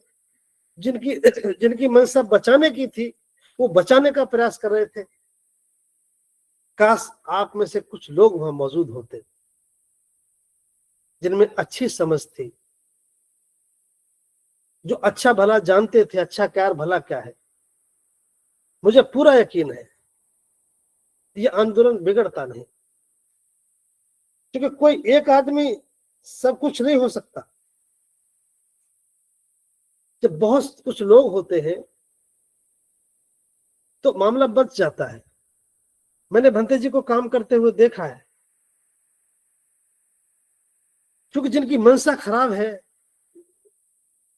जिनकी जिनकी मंशा बचाने की थी वो बचाने का प्रयास कर रहे थे। काश आप में से कुछ लोग वहां मौजूद होते जिनमें अच्छी समझ थी, जो अच्छा भला जानते थे, अच्छा क्या भला क्या है। मुझे पूरा यकीन है ये आंदोलन बिगड़ता नहीं, क्योंकि कोई एक आदमी सब कुछ नहीं हो सकता। जब बहुत कुछ लोग होते हैं तो मामला बच जाता है। मैंने भंते जी को काम करते हुए देखा है, क्योंकि जिनकी मंशा खराब है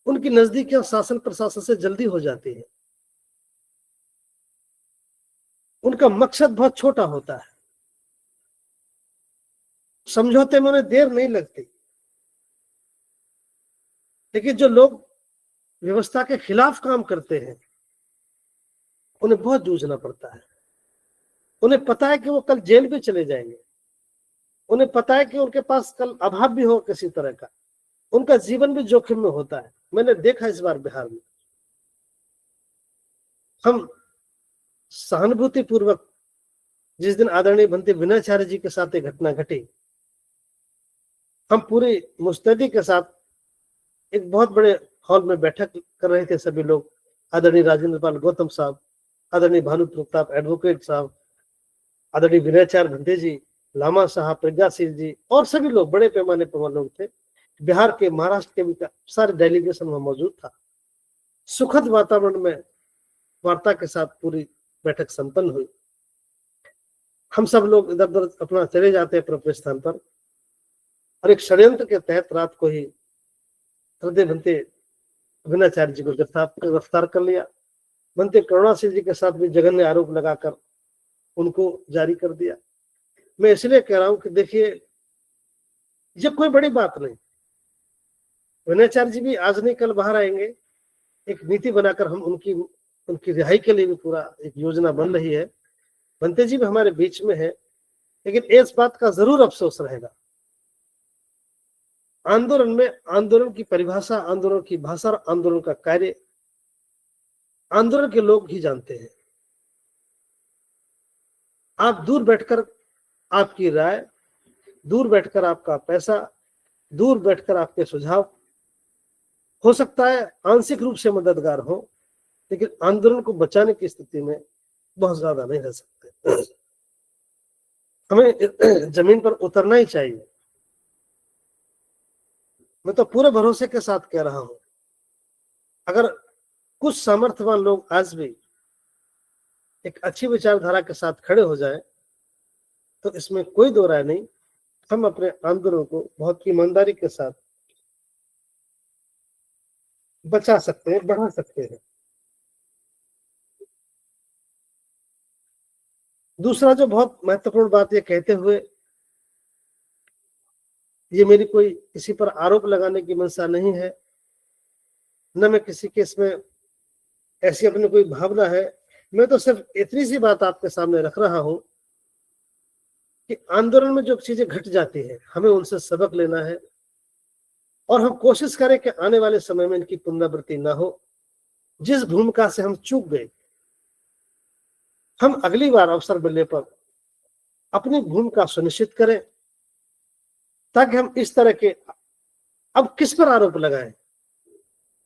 उनकी नजदीकियां शासन प्रशासन से जल्दी हो जाती है। उनका मकसद बहुत छोटा होता है, समझौते में उन्हें देर नहीं लगती। लेकिन जो लोग व्यवस्था के खिलाफ काम करते हैं उन्हें बहुत जूझना पड़ता है। उन्हें पता है कि वो कल जेल भी चले जाएंगे, उन्हें पता है कि उनके पास कल अभाव भी हो किसी तरह का, उनका जीवन भी जोखिम में होता है। मैंने देखा इस बार बिहार में, हम सहानुभूति पूर्वक जिस दिन आदरणीय बनते विनयाचार्य जी के साथ एक घटना घटी, हम पूरी मुस्तैदी के साथ एक बहुत बड़े हॉल में बैठक कर रहे थे सभी लोग। आदरणीय राजेंद्र पाल गौतम साहब, आदरणीय भानु प्रताप एडवोकेट साहब, आदरणीय विनयाचार्य भंते जी, लामा साहब, प्रज्ञाशील जी और सभी लोग, बड़े पैमाने पर लोग थे। बिहार के, महाराष्ट्र के भी सारे डेलीगेशन में मौजूद था। सुखद वातावरण में वार्ता के साथ पूरी बैठक संपन्न हुई। हम सब लोग इधर उधर अपना चले जाते हैं अपने स्थान पर, और एक षड्यंत्र के तहत रात को ही हृदय बनते विनयाचार्य जी को गिरफ्तार कर लिया। बनते करुणाशील जी के साथ भी जघन्य आरोप लगाकर उनको जारी कर दिया। मैं इसलिए कह रहा हूं कि देखिए, ये कोई बड़ी बात नहीं। विनयाचार्य जी भी आज नहीं कल बाहर आएंगे। एक नीति बनाकर हम उनकी रिहाई के लिए भी पूरा एक योजना बन रही है। बनते जी भी हमारे बीच में है, लेकिन इस बात का जरूर अफसोस रहेगा, आंदोलन में आंदोलन की परिभाषा, आंदोलन की भाषा और आंदोलन का कार्य आंदोलन के लोग ही जानते हैं। आप दूर बैठकर आपकी राय, दूर बैठकर आपका पैसा, दूर बैठकर आपके सुझाव हो सकता है आंशिक रूप से मददगार हो, लेकिन आंदोलन को बचाने की स्थिति में बहुत ज्यादा नहीं रह सकते। हमें जमीन पर उतरना ही चाहिए। मैं तो पूरे भरोसे के साथ कह रहा हूं, अगर कुछ सामर्थ्यवान लोग आज भी एक अच्छी विचारधारा के साथ खड़े हो जाए तो इसमें कोई दो राय नहीं, हम अपने आंदोलन को बहुत ईमानदारी के साथ बचा सकते हैं, बढ़ा सकते हैं। दूसरा जो बहुत महत्वपूर्ण बात ये कहते हुए, ये मेरी कोई किसी पर आरोप लगाने की मंशा नहीं है, न मैं किसी के इसमें ऐसी अपनी कोई भावना है। मैं तो सिर्फ इतनी सी बात आपके सामने रख रहा हूं कि आंदोलन में जो चीजें घट जाती है हमें उनसे सबक लेना है, और हम कोशिश करें कि आने वाले समय में इनकी पुनरावृत्ति ना हो। जिस भूमिका से हम चूक गए, हम अगली बार अवसर मिलने पर अपनी भूमिका सुनिश्चित करें, ताकि हम इस तरह के, अब किस पर आरोप लगाएं?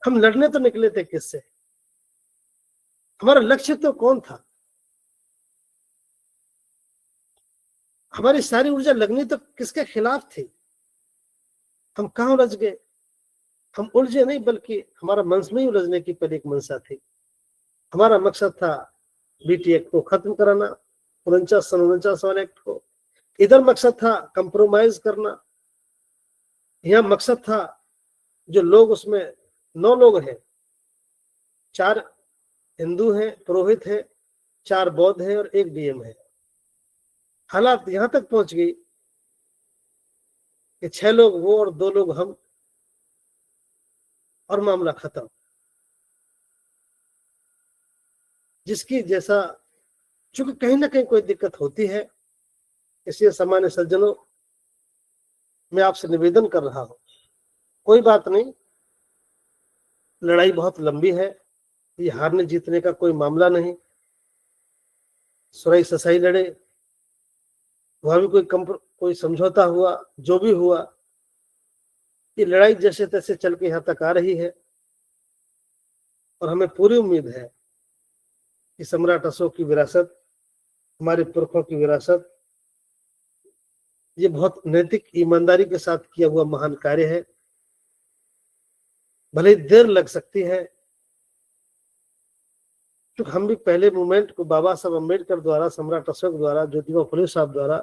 हम लड़ने तो निकले थे किससे? हमारा लक्ष्य तो कौन था? हमारी सारी ऊर्जा लगनी तो किसके खिलाफ थी? हम कहां उलझ गए? हम उलझे नहीं, बल्कि हमारा मंच में ही उलझने की पहले एक मंशा थी। हमारा मकसद था बीटी एक्ट को खत्म कराना, 49 वाले एक्ट को। इधर मकसद था कंप्रोमाइज करना। यह मकसद था जो लोग उसमें 9 लोग हैं, 4 हिंदू हैं, पुरोहित हैं, 4 बौद्ध हैं और 1 डीएम है। हालात यहां तक पहुंच गई कि 6 लोग वो और 2 लोग हम, और मामला खत्म। जिसकी जैसा, चूंकि कहीं ना कहीं कोई दिक्कत होती है, इसलिए सामान्य सज्जनों, मैं आपसे निवेदन कर रहा हूं, कोई बात नहीं, लड़ाई बहुत लंबी है, ये हारने जीतने का कोई मामला नहीं। सुरई ससाई लड़े, वहां भी कोई समझौता हुआ, जो भी हुआ, ये लड़ाई जैसे तैसे चल के यहां तक आ रही है, और हमें पूरी उम्मीद है कि सम्राट अशोक की विरासत, हमारे पुरखों की विरासत, ये बहुत नैतिक ईमानदारी के साथ किया हुआ महान कार्य है। भले ही देर लग सकती है, क्योंकि हम भी पहले मूवमेंट को बाबा साहब अम्बेडकर द्वारा, सम्राट अशोक द्वारा, ज्योतिबा फुले साहब द्वारा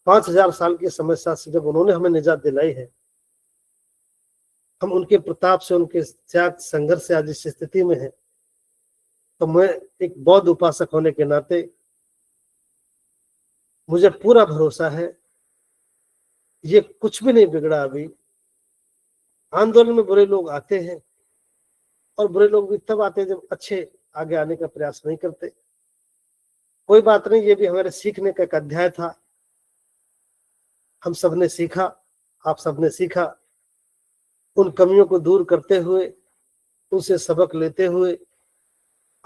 5000 साल की समस्या से जब उन्होंने हमें निजात दिलाई है, हम उनके प्रताप से, उनके त्याग संघर्ष से आज इस स्थिति में है, तो मैं एक बौद्ध उपासक होने के नाते मुझे पूरा भरोसा है ये कुछ भी नहीं बिगड़ा। अभी आंदोलन में बुरे लोग आते हैं, और बुरे लोग भी तब आते हैं जब अच्छे आगे आने का प्रयास नहीं करते। कोई बात नहीं, ये भी हमारे सीखने का एक अध्याय था। हम सबने सीखा, आप सबने सीखा। उन कमियों को दूर करते हुए, उनसे सबक लेते हुए,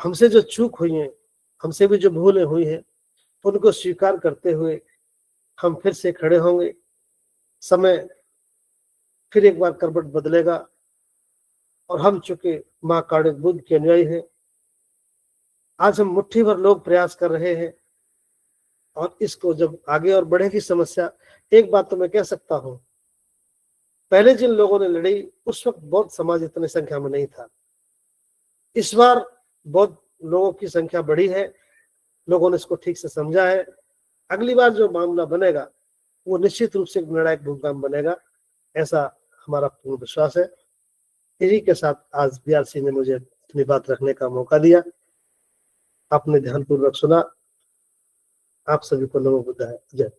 हमसे जो चूक हुई है, हमसे भी जो भूलें हुई हैं, उनको स्वीकार करते हुए हम फिर से खड़े होंगे। समय फिर एक बार करवट बदलेगा, और हम चूंकि माँ काणिक बुद्ध के अनुयायी हैं, आज हम मुट्ठी भर लोग प्रयास कर रहे हैं, और इसको जब आगे और बढ़ेगी समस्या, एक बात तो मैं कह सकता हूं, पहले जिन लोगों ने लड़ी उस वक्त बौद्ध समाज इतनी संख्या में नहीं था। इस बार बौद्ध लोगों की संख्या बढ़ी है, लोगों ने इसको ठीक से समझा है। अगली बार जो मामला बनेगा वो निश्चित रूप से एक निर्णायक भूमिका में बनेगा, ऐसा हमारा पूर्ण विश्वास है। इन्हीं के साथ आज बीआरसी ने मुझे अपनी बात रखने का मौका दिया। आपने ध्यानपूर्वक सुना। आप सभी को नमो बुद्धाय। जय।